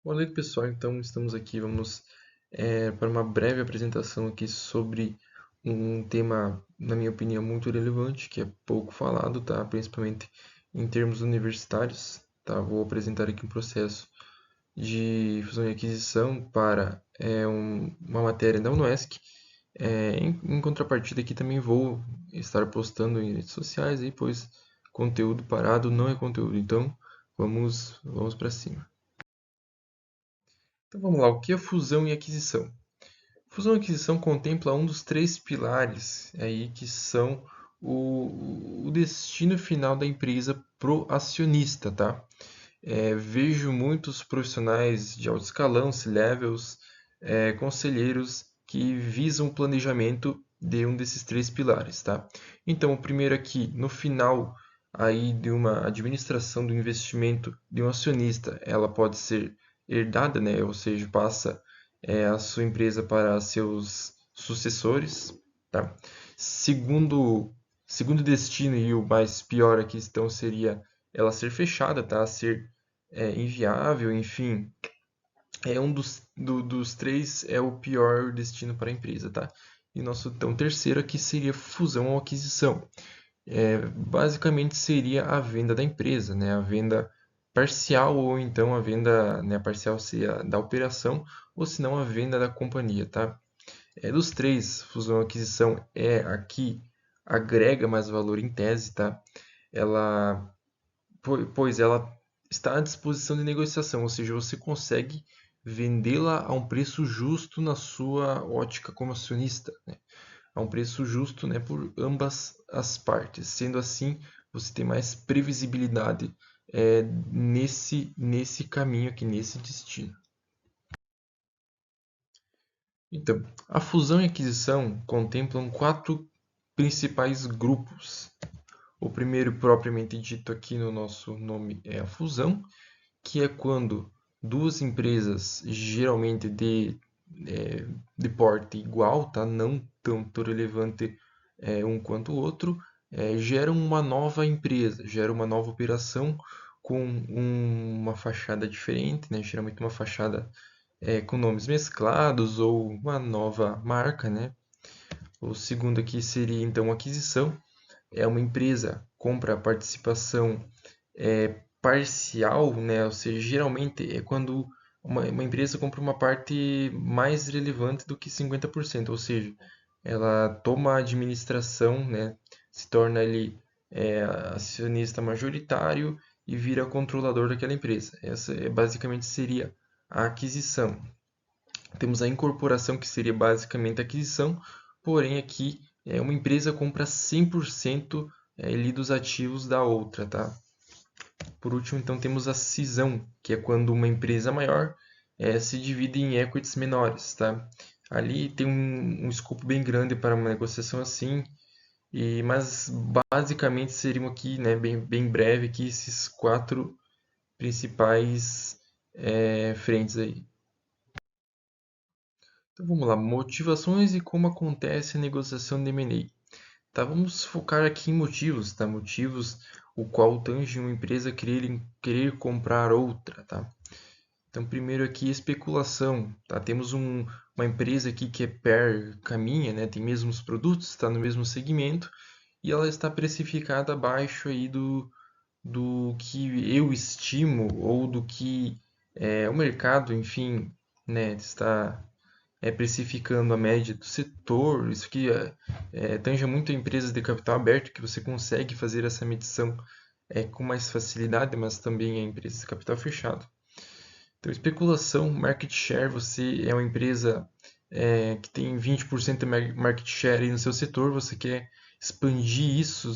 Boa noite, pessoal. Então, estamos aqui, vamos para uma breve apresentação aqui sobre um tema, na minha opinião, muito relevante, que é pouco falado, tá? Principalmente em termos universitários, tá? Vou apresentar aqui um processo de fusão e aquisição para uma matéria da UNESC. Em contrapartida, aqui também vou estar postando em redes sociais, aí, pois conteúdo parado não é conteúdo. Então, vamos para cima. Então vamos lá, o que é fusão e aquisição? Fusão e aquisição contempla um dos três pilares aí que são o destino final da empresa pro acionista, tá? Vejo muitos profissionais de alto escalão, C-levels, conselheiros que visam o planejamento de um desses três pilares, tá? Então, o primeiro aqui, no final aí de uma administração do investimento de um acionista, ela pode ser herdada, né? Ou seja, passa a sua empresa para seus sucessores, tá? Segundo destino e o mais pior aqui então seria ela ser fechada, tá? Ser inviável, enfim, dos três é o pior destino para a empresa, tá? E nosso então terceiro aqui seria fusão ou aquisição. Basicamente seria a venda da empresa, né? A venda parcial ou então a venda, né, parcial seria da operação ou se não a venda da companhia, tá? Dos três, fusão e aquisição é a que agrega mais valor em tese, tá? Ela, pois ela está à disposição de negociação, ou seja, você consegue vendê-la a um preço justo na sua ótica como acionista, né? A um preço justo, né, por ambas as partes. Sendo assim, você tem mais previsibilidade nesse caminho aqui, nesse destino. Então, a fusão e aquisição contemplam quatro principais grupos. O primeiro, propriamente dito aqui no nosso nome, é a fusão, que é quando duas empresas, geralmente de porte igual, tá? Não tanto relevante um quanto o outro, geram uma nova empresa, geram uma nova operação com uma fachada diferente, né? Geralmente uma fachada com nomes mesclados ou uma nova marca, né? O segundo aqui seria então aquisição, é uma empresa compra a participação parcial, né? Ou seja, geralmente é quando uma empresa compra uma parte mais relevante do que 50%, ou seja, ela toma a administração, né? Se torna ali acionista majoritário e vira controlador daquela empresa. Essa basicamente seria a aquisição. Temos a incorporação, que seria basicamente a aquisição, porém aqui uma empresa compra 100% ali dos ativos da outra, tá? Por último, então, temos a cisão, que é quando uma empresa maior se divide em equities menores, tá? Ali tem um escopo bem grande para uma negociação assim, mas basicamente seriam aqui, né, bem breve, aqui, esses quatro principais frentes aí. Então vamos lá, motivações e como acontece a negociação de M&A. Tá, vamos focar aqui em motivos, tá? Motivos o qual tangem uma empresa querer comprar outra, tá? Então primeiro aqui especulação, tá? Temos uma empresa aqui que é caminha, né? Tem mesmos produtos, está no mesmo segmento e ela está precificada abaixo aí do que eu estimo ou do que o mercado, enfim, né, está precificando a média do setor. Isso aqui tange muito a empresas de capital aberto, que você consegue fazer essa medição com mais facilidade, mas também a empresas de capital fechado. Então, especulação, market share, você é uma empresa que tem 20% de market share aí no seu setor, você quer expandir isso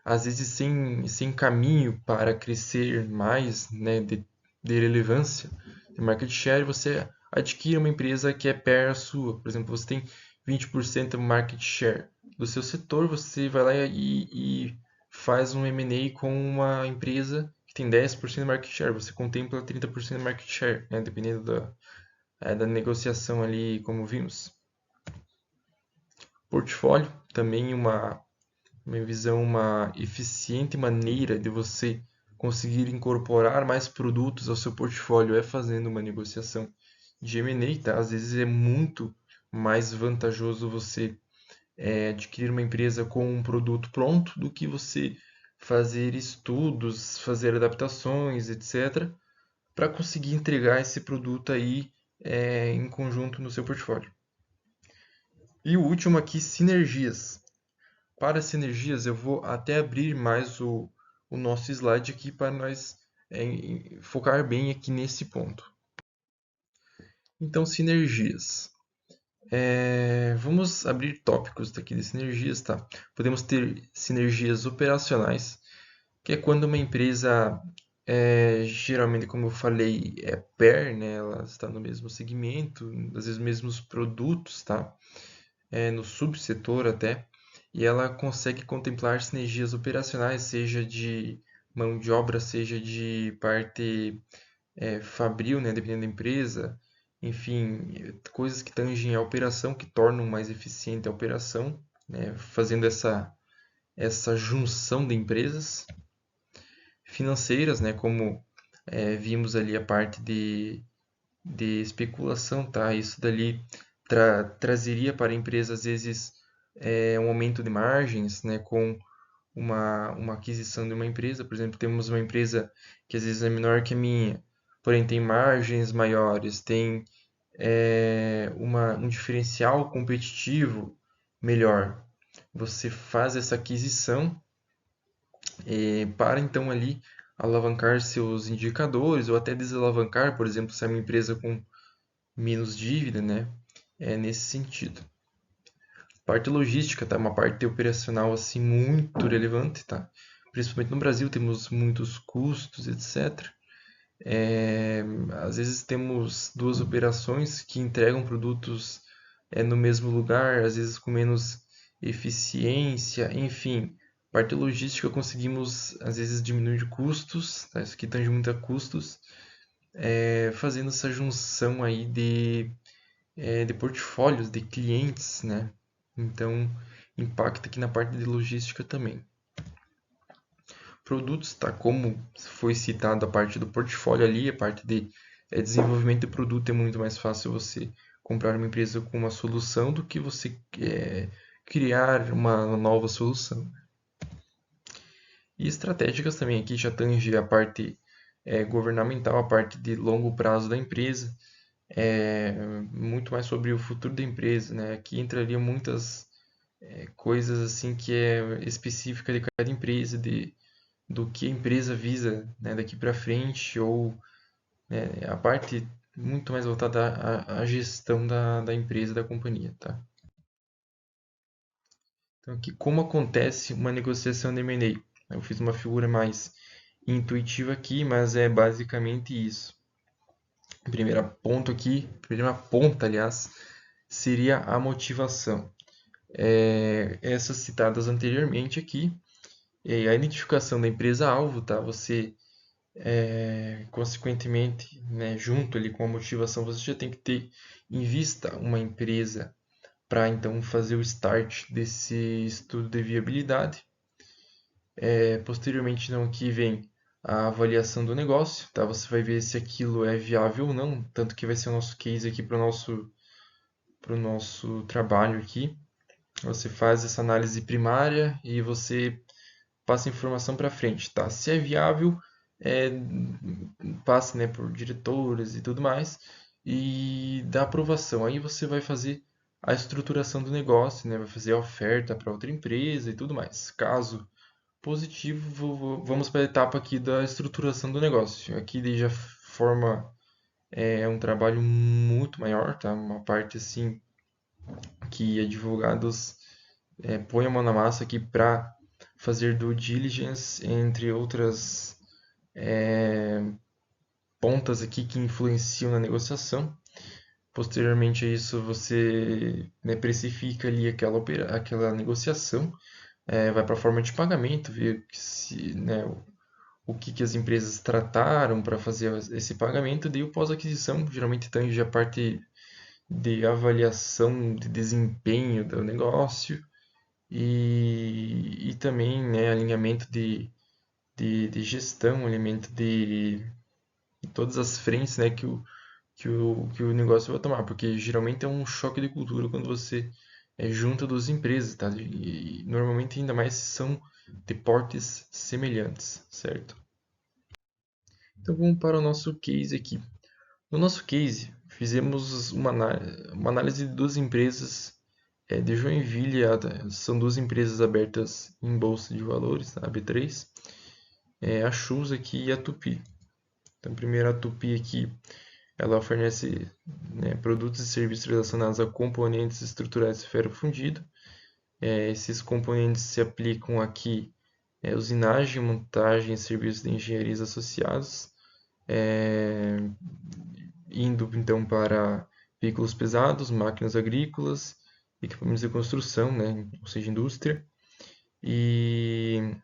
às vezes sem caminho para crescer mais, né, de relevância de market share, você adquire uma empresa que é pair a sua. Por exemplo, você tem 20% de market share do seu setor, você vai lá e faz um M&A com uma empresa que tem 10% de market share, você contempla 30% de market share, né, dependendo da negociação ali, como vimos. Portfólio, também uma visão, uma eficiente maneira de você conseguir incorporar mais produtos ao seu portfólio é fazendo uma negociação de M&A, tá? Às vezes é muito mais vantajoso você adquirir uma empresa com um produto pronto do que você fazer estudos, fazer adaptações, etc., para conseguir entregar esse produto aí em conjunto no seu portfólio. E o último aqui, sinergias. Para sinergias, eu vou até abrir mais o nosso slide aqui para nós focar bem aqui nesse ponto. Então, sinergias. Vamos abrir tópicos daqui de sinergias, tá? Podemos ter sinergias operacionais, que é quando uma empresa, geralmente, como eu falei, é pair, né? Ela está no mesmo segmento, às vezes mesmos produtos, tá? No subsetor até, e ela consegue contemplar sinergias operacionais, seja de mão de obra, seja de parte fabril, né, dependendo da empresa, enfim, coisas que tangem a operação, que tornam mais eficiente a operação, né, fazendo essa junção de empresas financeiras, né, como vimos ali a parte de especulação, tá? Isso dali trazeria para a empresa, às vezes, um aumento de margens, né, com uma aquisição de uma empresa. Por exemplo, temos uma empresa que às vezes é menor que a minha, porém tem margens maiores, tem um diferencial competitivo melhor. Você faz essa aquisição para então ali alavancar seus indicadores ou até desalavancar, por exemplo, se é uma empresa com menos dívida, né? É nesse sentido. Parte logística, tá? Uma parte operacional assim muito relevante, tá? Principalmente no Brasil temos muitos custos, etc. Às vezes temos duas operações que entregam produtos no mesmo lugar, às vezes com menos eficiência, enfim. Parte logística conseguimos às vezes diminuir custos, tá? Isso aqui tange muito a custos, fazendo essa junção aí de portfólios de clientes, né? Então, impacta aqui na parte de logística também. Produtos, tá? Como foi citado a parte do portfólio ali, a parte de desenvolvimento de produto é muito mais fácil você comprar uma empresa com uma solução do que você criar uma nova solução. E estratégicas também aqui já tange a parte governamental, a parte de longo prazo da empresa, muito mais sobre o futuro da empresa, né? Aqui entraria muitas coisas assim que é específica de cada empresa, do que a empresa visa, né, daqui para frente, ou a parte muito mais voltada à gestão da empresa, da companhia, tá? Então aqui como acontece uma negociação de M&A? Eu fiz uma figura mais intuitiva aqui, mas é basicamente isso. Primeira ponto aqui, primeira ponta, aliás, seria a motivação. Essas citadas anteriormente aqui, a identificação da empresa-alvo, tá? Você, consequentemente, né, junto ali com a motivação, você já tem que ter em vista uma empresa para então fazer o start desse estudo de viabilidade. Posteriormente, não, aqui vem a avaliação do negócio, tá? Você vai ver se aquilo é viável ou não, tanto que vai ser o nosso case aqui para o nosso trabalho aqui. Você faz essa análise primária e você passa a informação para frente, tá? Se é viável, é, passa, né, por diretores e tudo mais e dá aprovação. Aí você vai fazer a estruturação do negócio, né? Vai fazer a oferta para outra empresa e tudo mais. Caso positivo, vamos para a etapa aqui da estruturação do negócio. Aqui daí já forma um trabalho muito maior, tá? Uma parte assim que advogados põem a mão na massa aqui para fazer due diligence, entre outras pontas aqui que influenciam na negociação. Posteriormente a isso, você, né, precifica ali aquela negociação, vai para a forma de pagamento, ver se, né, o que as empresas trataram para fazer esse pagamento, daí o pós-aquisição geralmente tange a parte de avaliação de desempenho do negócio e também, né, alinhamento de gestão, um elemento de todas as frentes, né, que o negócio vai tomar, porque geralmente é um choque de cultura quando você junta duas empresas, tá? E normalmente ainda mais se são de portes semelhantes, certo? Então vamos para o nosso case aqui. No nosso case, fizemos uma análise de duas empresas de Joinville, são duas empresas abertas em bolsa de valores, a B3, a Chus aqui e a Tupi. Então, primeiro a Tupi aqui, ela fornece, né, produtos e serviços relacionados a componentes estruturais de ferro fundido. Esses componentes se aplicam aqui usinagem, montagem e serviços de engenharia associados, é, indo então para veículos pesados, máquinas agrícolas, equipamentos de construção, né, ou seja, indústria. E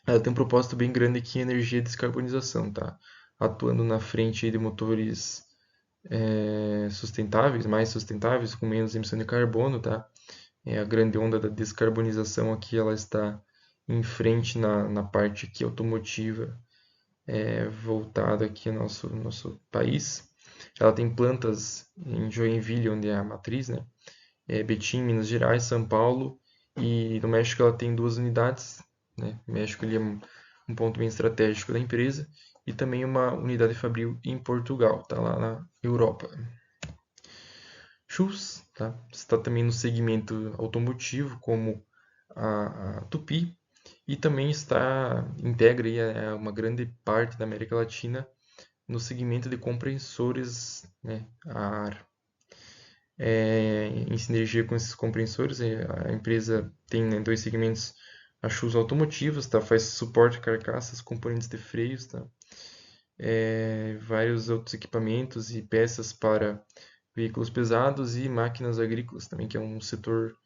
ela tem um propósito bem grande aqui em energia e descarbonização, tá? Atuando na frente de motores sustentáveis, mais sustentáveis, com menos emissão de carbono, tá? A grande onda da descarbonização aqui, ela está em frente na parte aqui automotiva, voltada aqui ao nosso país. Ela tem plantas em Joinville, onde é a matriz, né? Betim, Minas Gerais, São Paulo, e no México ela tem duas unidades, né? O México ele é um ponto bem estratégico da empresa, e também uma unidade fabril em Portugal, tá lá na Europa. Schultz, tá? Está também no segmento automotivo, como a Tupi, e também integra aí, uma grande parte da América Latina no segmento de compressores, né, a ar. Em sinergia com esses compressores, a empresa tem, né, dois segmentos, a Schultz Automotivos, tá? Faz suporte a carcaças, componentes de freios, tá? Vários outros equipamentos e peças para veículos pesados e máquinas agrícolas também, que é um setor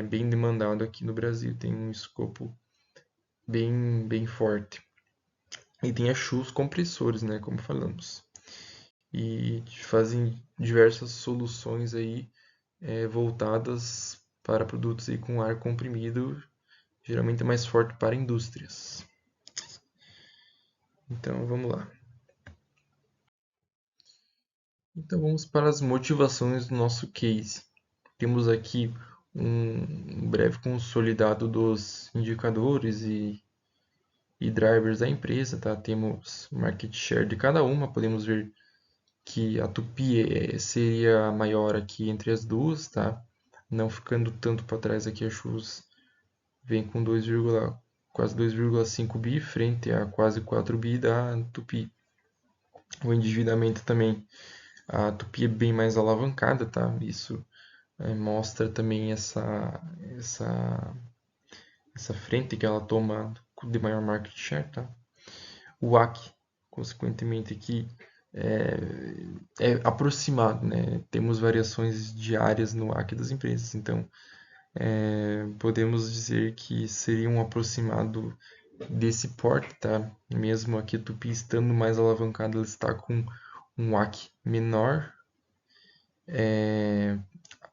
bem demandado aqui no Brasil, tem um escopo bem forte. E tem a Schultz Compressores, né, como falamos. E fazem diversas soluções aí voltadas para produtos aí com ar comprimido, geralmente é mais forte para indústrias. Então vamos lá. Então vamos para as motivações do nosso case. Temos aqui um breve consolidado dos indicadores e drivers da empresa, tá? Temos market share de cada uma, podemos ver que a Tupi seria a maior aqui entre as duas, tá? Não ficando tanto para trás aqui, a Chus vem com quase 2,5 bi frente a quase 4 bi da Tupi. O endividamento também, a Tupi é bem mais alavancada, tá? Isso mostra também essa frente que ela toma de maior market share, tá? O AC, consequentemente, aqui é aproximado, né? Temos variações diárias no AC das empresas, então podemos dizer que seria um aproximado desse porte, tá? Mesmo aqui a Tupi estando mais alavancada, ela está com um AC menor.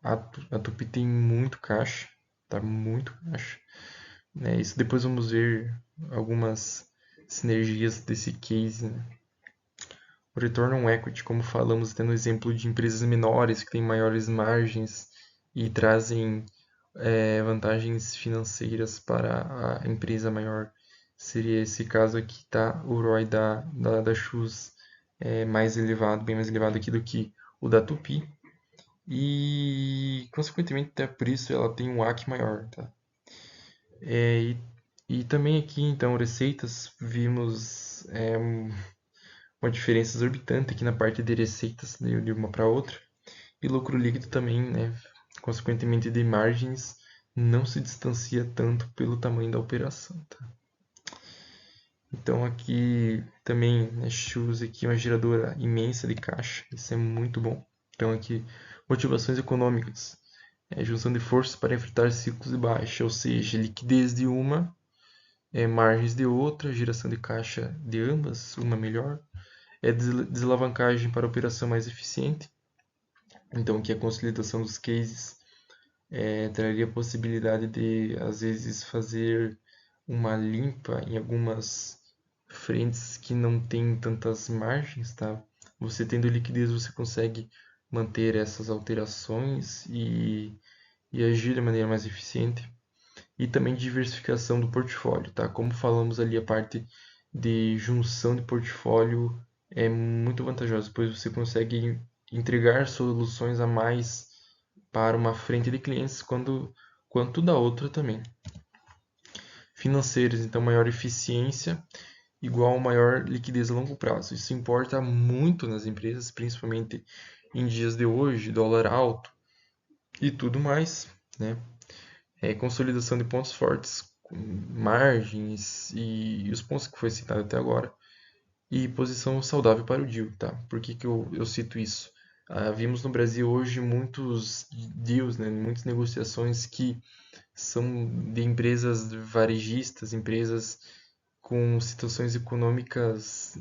A Tupi tem muito caixa, tá? Muito caixa. Isso depois vamos ver algumas sinergias desse case, né? O retorno on equity, como falamos, tendo exemplo de empresas menores que têm maiores margens e trazem vantagens financeiras para a empresa maior. Seria esse caso aqui, tá? O ROI da Chus é mais elevado, bem mais elevado aqui do que o da Tupi. E, consequentemente, até por isso ela tem um AC maior, tá? E também aqui, então, receitas, vimos uma diferença exorbitante aqui na parte de receitas de uma para outra. E lucro líquido também, né? Consequentemente de margens, não se distancia tanto pelo tamanho da operação, tá? Então aqui também, né, Shoes aqui uma geradora imensa de caixa, isso é muito bom. Então aqui, motivações econômicas, junção de forças para enfrentar ciclos de baixa, ou seja, liquidez de uma, margens de outra, geração de caixa de ambas, uma melhor, desalavancagem para operação mais eficiente. Então aqui a consolidação dos cases traria a possibilidade de, às vezes, fazer uma limpa em algumas frentes que não tem tantas margens, tá? Você tendo liquidez, você consegue manter essas alterações e agir de maneira mais eficiente. E também diversificação do portfólio, tá? Como falamos ali, a parte de junção de portfólio é muito vantajosa, pois você consegue entregar soluções a mais para uma frente de clientes quanto da outra também. Financeiros, então maior eficiência igual maior liquidez a longo prazo. Isso importa muito nas empresas, principalmente em dias de hoje, dólar alto e tudo mais, né? Consolidação de pontos fortes, margens e os pontos que foi citado até agora, e posição saudável para o deal, tá? Por que que eu cito isso? Vimos no Brasil hoje muitos deals, né? Muitas negociações que são de empresas varejistas, empresas com situações econômicas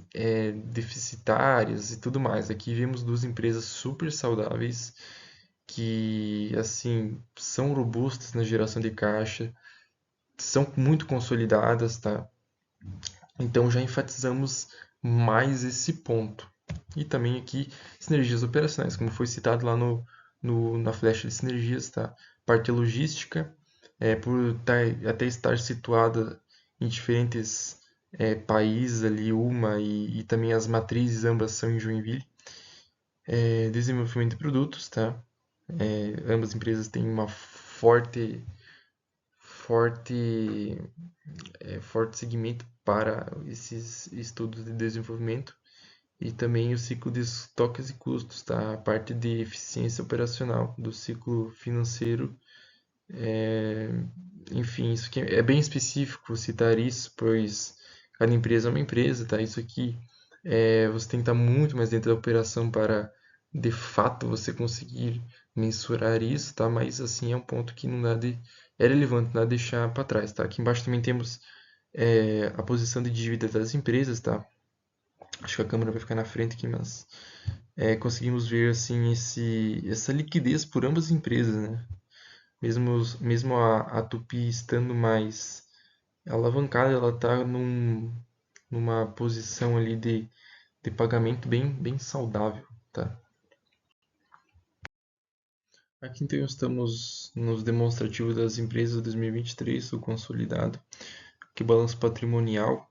deficitárias e tudo mais. Aqui vemos duas empresas super saudáveis que assim são robustas na geração de caixa, são muito consolidadas, tá? Então já enfatizamos mais esse ponto. E também aqui sinergias operacionais, como foi citado lá na flecha de sinergias, tá? Parte logística, por até estar situada em diferentes países ali, e também as matrizes ambas são em Joinville. Desenvolvimento de produtos, tá? Ambas empresas têm uma forte, forte segmento para esses estudos de desenvolvimento e também o ciclo de estoques e custos, tá? A parte de eficiência operacional do ciclo financeiro. É, Enfim, isso aqui é bem específico citar isso, pois cada empresa é uma empresa, tá? Isso aqui você tem que estar muito mais dentro da operação para de fato você conseguir mensurar isso, tá? Mas assim é um ponto que não dá é relevante, não dá de deixar para trás, tá? Aqui embaixo também temos a posição de dívida das empresas, tá? Acho que a câmera vai ficar na frente aqui, mas conseguimos ver assim essa liquidez por ambas as empresas, né? Mesmo a Tupi estando mais alavancada, ela está numa posição ali de pagamento bem saudável, tá? Aqui então estamos nos demonstrativos das empresas de 2023, o consolidado, que balanço patrimonial,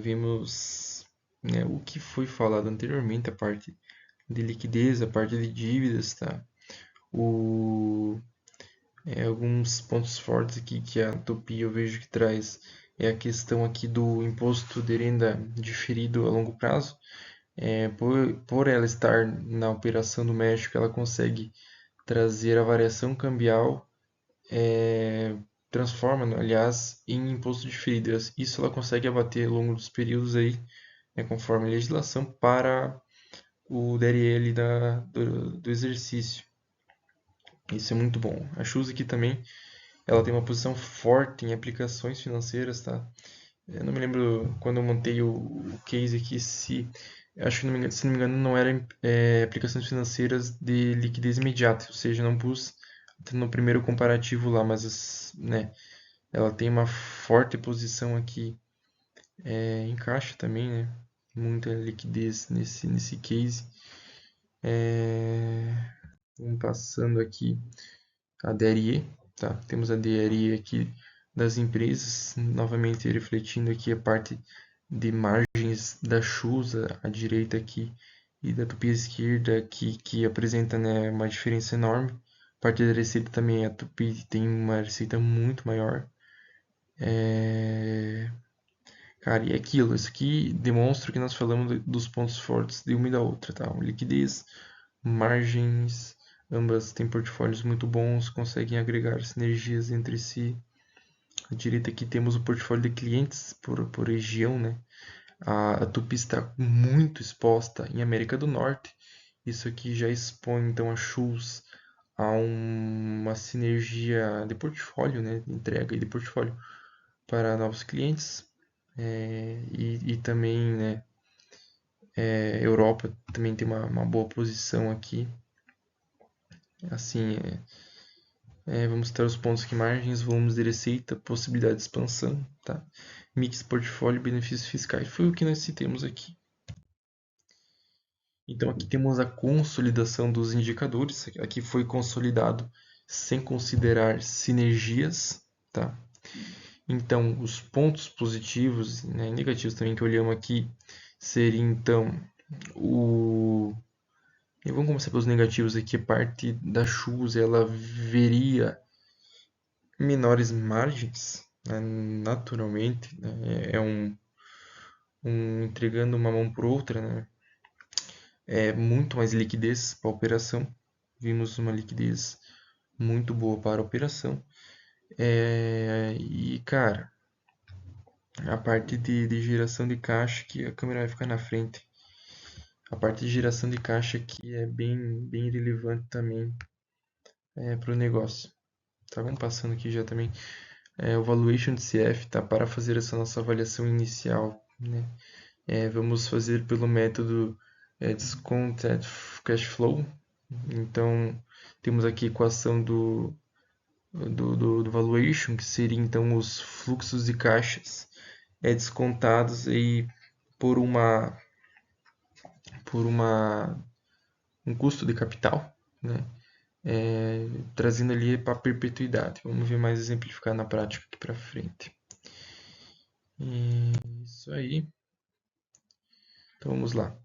vimos, né, o que foi falado anteriormente, a parte de liquidez, a parte de dívidas, tá? O, Alguns pontos fortes aqui que a Tupi eu vejo que traz é a questão aqui do imposto de renda diferido a longo prazo. Por ela estar na operação do México, ela consegue trazer a variação cambial, transforma, né, aliás, em imposto diferido. Isso ela consegue abater ao longo dos períodos aí, conforme a legislação, para o DRL do exercício. Isso é muito bom. A Chus aqui também, ela tem uma posição forte em aplicações financeiras, tá? Eu não me lembro quando eu montei o case aqui, acho que se não me engano não era aplicações financeiras de liquidez imediata, ou seja, não pus no primeiro comparativo lá, mas né, ela tem uma forte posição aqui em caixa também, né? Muita liquidez nesse case. Vamos passando aqui a DRE, tá? Temos a DRE aqui das empresas, novamente refletindo aqui a parte de margens da Chusa à direita aqui e da Tupi à esquerda aqui, que apresenta, né, uma diferença enorme. A parte da receita também, a Tupi tem uma receita muito maior. Cara, e é aquilo, isso aqui demonstra que nós falamos dos pontos fortes de uma e da outra, tá? Liquidez, margens, ambas têm portfólios muito bons, conseguem agregar sinergias entre si. À direita aqui temos o portfólio de clientes por região, né? A Tupi está muito exposta em América do Norte. Isso aqui já expõe então a Schultz a uma sinergia de portfólio, né? Entrega de portfólio para novos clientes. E também, né, Europa também tem uma boa posição aqui. Assim, Vamos citar os pontos aqui: margens, volumes de receita, possibilidade de expansão, tá? Mix, portfólio, benefícios fiscais. Foi o que nós citamos aqui. Então aqui temos a consolidação dos indicadores. Aqui foi consolidado sem considerar sinergias, tá? Então os pontos positivos, né, e negativos também que olhamos aqui seria então o... E vamos começar pelos negativos aqui. A parte da Shoes, ela veria menores margens, né, naturalmente, né, entregando uma mão por outra, né, muito mais liquidez para a operação. Vimos uma liquidez muito boa para a operação. E cara, a parte de geração de caixa, que a câmera vai ficar na frente. A parte de geração de caixa aqui é bem relevante também para o negócio. Tá, vamos passando aqui já também. O valuation de CF, tá, para fazer essa nossa avaliação inicial, né? Vamos fazer pelo método Discounted Cash Flow. Então, temos aqui a equação do valuation, que seria então os fluxos de caixas descontados aí por um custo de capital, né? Trazendo ali para a perpetuidade. Vamos ver mais exemplificar na prática aqui para frente. Isso aí. Então vamos lá.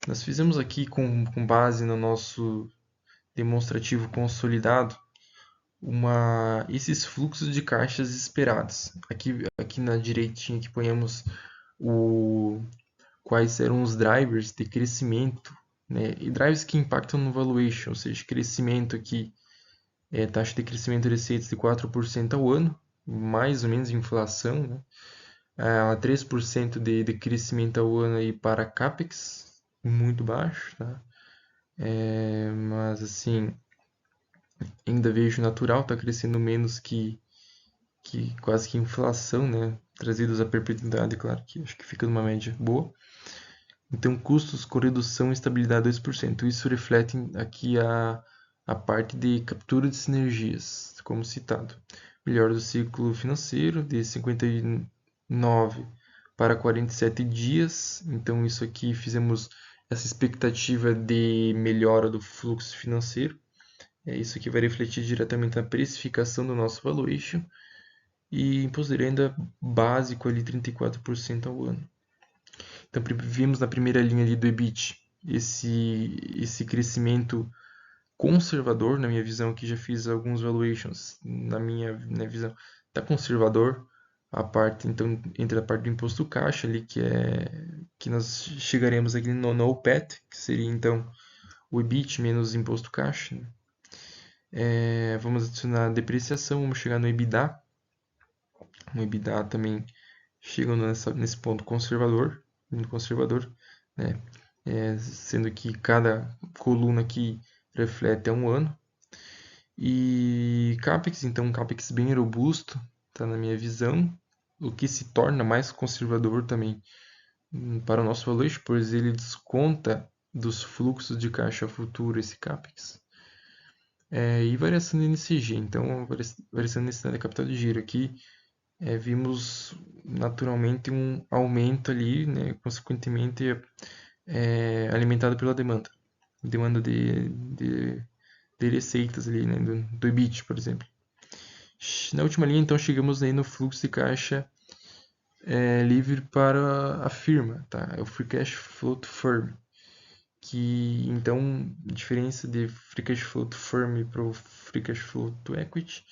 Nós fizemos aqui com base no nosso demonstrativo consolidado esses fluxos de caixas esperados. Aqui na direitinha que ponhamos quais eram os drivers de crescimento, né? E drivers que impactam no valuation, ou seja, crescimento aqui, taxa de crescimento de receitas de 4% ao ano, mais ou menos inflação, né? 3% de crescimento ao ano aí para CAPEX, muito baixo, tá? Mas assim, ainda vejo natural, está crescendo menos que quase que inflação, né? Trazidos à perpetuidade, claro que acho que fica numa média boa. Então, custos com redução e estabilidade 2%. Isso reflete aqui a parte de captura de sinergias, como citado. Melhora do ciclo financeiro de 59 para 47 dias. Então, isso aqui fizemos essa expectativa de melhora do fluxo financeiro. Isso aqui vai refletir diretamente na precificação do nosso valuation. E imposto de renda básico ali 34% ao ano. Então, vimos na primeira linha ali do EBIT esse crescimento conservador, na minha visão, que já fiz alguns valuations, na minha visão, está conservador. A parte, então, entre a parte do imposto caixa ali, que nós chegaremos aqui no NOPAT, que seria então o EBIT menos imposto caixa, né? Vamos adicionar a depreciação, vamos chegar no EBITDA. O EBITDA também chega nesse ponto conservador, né? Sendo que cada coluna aqui reflete a um ano. E CAPEX, então um CAPEX bem robusto, tá, na minha visão, o que se torna mais conservador também para o nosso valuation, pois ele desconta dos fluxos de caixa futuro esse CAPEX. E variação de NCG, então variação de necessidade de capital de giro aqui, vimos naturalmente um aumento ali, né, consequentemente alimentado pela demanda de receitas ali, né, do EBIT, por exemplo. Na última linha, então, chegamos aí no fluxo de caixa livre para a firma, tá? É o Free Cash Flow to Firm, que então, a diferença de Free Cash Flow to Firm para o Free Cash Flow to Equity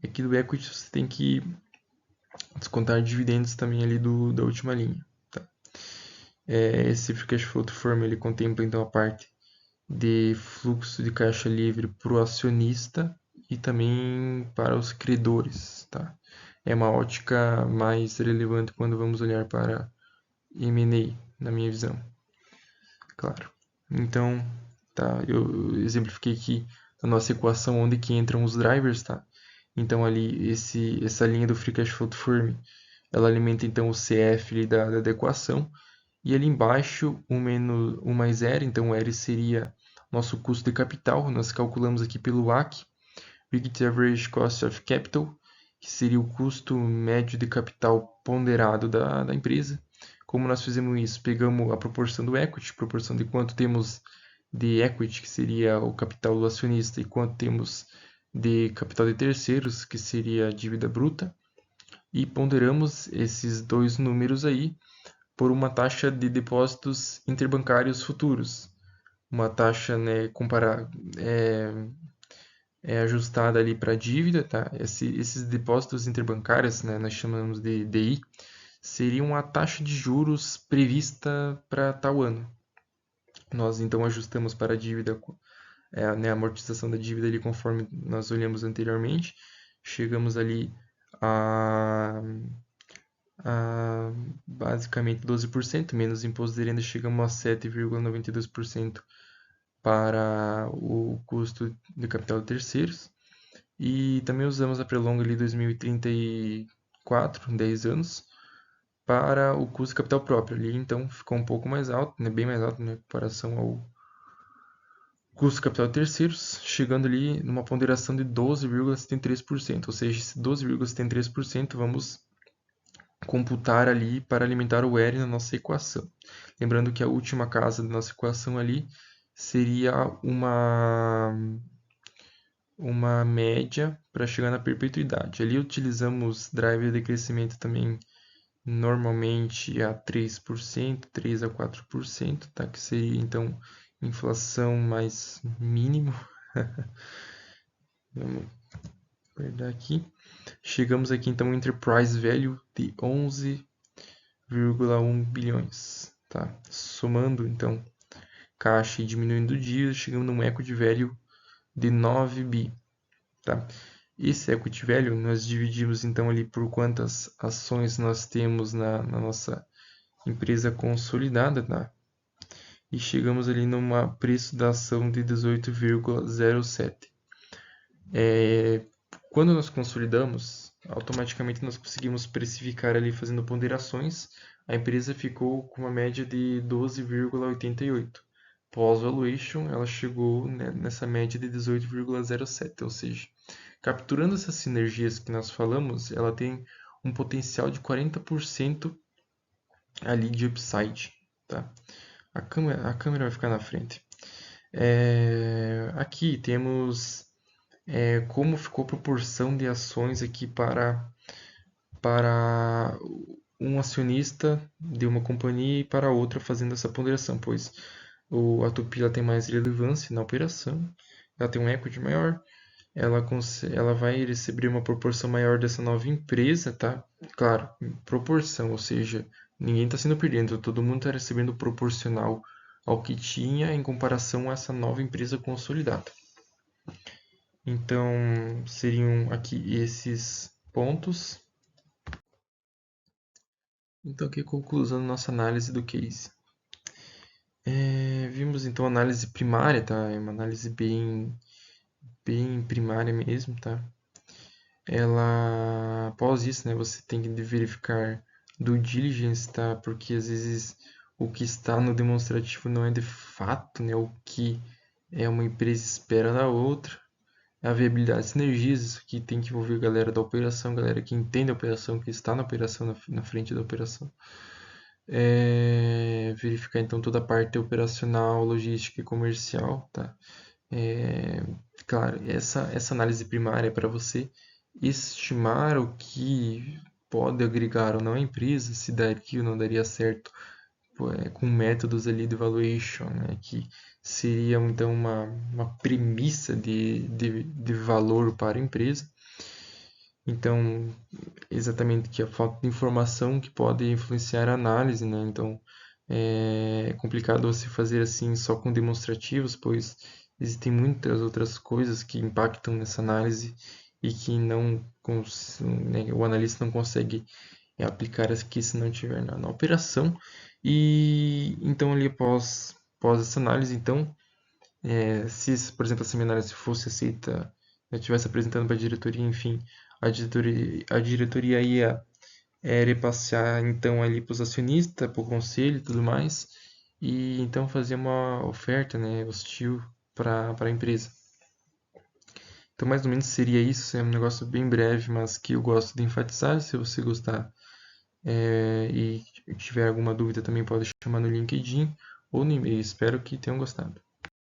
é que do Equity você tem que descontar dividendos também ali da última linha, tá? Esse Free Cash Flow to Firm, ele contempla então a parte de fluxo de caixa livre para o acionista e também para os credores, tá? É uma ótica mais relevante quando vamos olhar para M&A, na minha visão, claro. Então, tá, eu exemplifiquei aqui a nossa equação onde que entram os drivers, tá? Então ali essa linha do Free Cash Flow to Firm, ela alimenta então o CF ali da equação, e ali embaixo o mais R, então o R seria nosso custo de capital, nós calculamos aqui pelo WACC, Weighted Average Cost of Capital, que seria o custo médio de capital ponderado da empresa. Como nós fizemos isso? Pegamos a proporção do equity, proporção de quanto temos de equity, que seria o capital do acionista, e quanto temos de capital de terceiros, que seria a dívida bruta, e ponderamos esses dois números aí por uma taxa de depósitos interbancários futuros. Uma taxa, né, ajustada ali para a dívida, tá? Esses depósitos interbancários, né, nós chamamos de DI, seriam a taxa de juros prevista para tal ano. Nós então ajustamos para a dívida, né, a amortização da dívida ali conforme nós olhamos anteriormente, chegamos ali a, a basicamente 12%, menos imposto de renda, chegamos a 7,92% para o custo de capital de terceiros. E também usamos a prelonga ali 2034, 10 anos, para o custo de capital próprio ali, então ficou um pouco mais alto, né, bem mais alto, né, em comparação ao custo de capital de terceiros, chegando ali numa ponderação de 12,73%, ou seja, esse 12,73% vamos computar ali para alimentar o R na nossa equação. Lembrando que a última casa da nossa equação ali seria uma média para chegar na perpetuidade. Ali utilizamos driver de crescimento também normalmente a 3%, 3 a 4%, tá? Que seria então inflação mais mínimo. Vamos guardar aqui. Chegamos aqui então ao enterprise value de 11,1 bilhões, tá? Somando então caixa e diminuindo dívidas, chegamos num equity value de 9 bi, tá? Esse equity value nós dividimos então ali por quantas ações nós temos na nossa empresa consolidada, tá? E chegamos ali numa preço da ação de 18,07. Quando nós consolidamos, automaticamente nós conseguimos precificar ali fazendo ponderações. A empresa ficou com uma média de 12,88. Pós-valuation, ela chegou, né, nessa média de 18,07, ou seja, capturando essas sinergias que nós falamos, ela tem um potencial de 40% ali de upside, tá? A câmera vai ficar na frente. Aqui temos como ficou a proporção de ações aqui para um acionista de uma companhia e para outra fazendo essa ponderação, pois a Tupi ela tem mais relevância na operação, ela tem um equity maior, ela vai receber uma proporção maior dessa nova empresa, tá? Claro, proporção, ou seja, ninguém está sendo perdendo, todo mundo está recebendo proporcional ao que tinha em comparação a essa nova empresa consolidada. Então, seriam aqui esses pontos. Então, aqui a conclusão da nossa análise do case. Vimos então a análise primária, tá? É uma análise bem primária mesmo, tá? Após isso, né, você tem que verificar due diligence, tá? Porque às vezes o que está no demonstrativo não é de fato, né, o que uma empresa espera da outra. A viabilidade de sinergias, isso aqui tem que envolver a galera da operação, galera que entende a operação, que está na operação, na frente da operação. Verificar então toda a parte operacional, logística e comercial, tá? Claro, essa análise primária é para você estimar o que pode agregar ou não à empresa, se daria ou não daria certo com métodos ali de valuation, né, que seria então uma premissa de valor para a empresa. Então, exatamente que a falta de informação que pode influenciar a análise, né? Então, é complicado você fazer assim só com demonstrativos, pois existem muitas outras coisas que impactam nessa análise e que né, o analista não consegue aplicar aqui se não estiver na operação. E então ali após essa análise, então, se por exemplo essa minha análise fosse aceita, eu estivesse apresentando para a diretoria, enfim, a diretoria ia repassar então ali para os acionistas, para o conselho e tudo mais, e então fazer uma oferta, né, hostil para a empresa. Então, mais ou menos seria isso. É um negócio bem breve, mas que eu gosto de enfatizar. Se você gostar e tiver alguma dúvida, também pode chamar no LinkedIn ou no e-mail. Espero que tenham gostado.